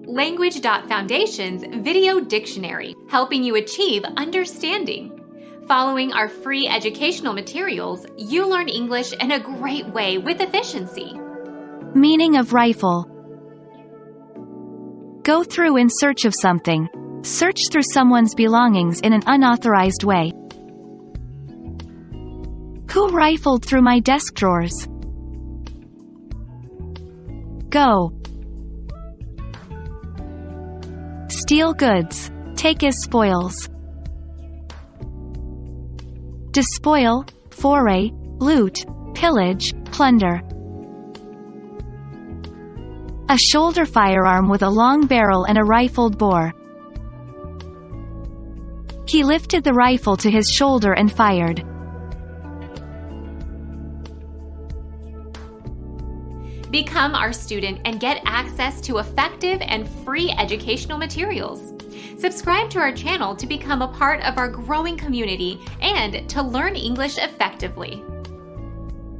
Language.Foundation's Video Dictionary, helping you achieve understanding. Following our free educational materials, you learn English in a great way with efficiency. Meaning of rifle. Go through in search of something. Search through someone's belongings in an unauthorized way. Who rifled through my desk drawers? Go. Steal goods. Take as spoils. Despoil, foray, loot, pillage, plunder. A shoulder firearm with a long barrel and a rifled bore. He lifted the rifle to his shoulder and fired. Become our student and get access to effective and free educational materials. Subscribe to our channel to become a part of our growing community and to learn English effectively.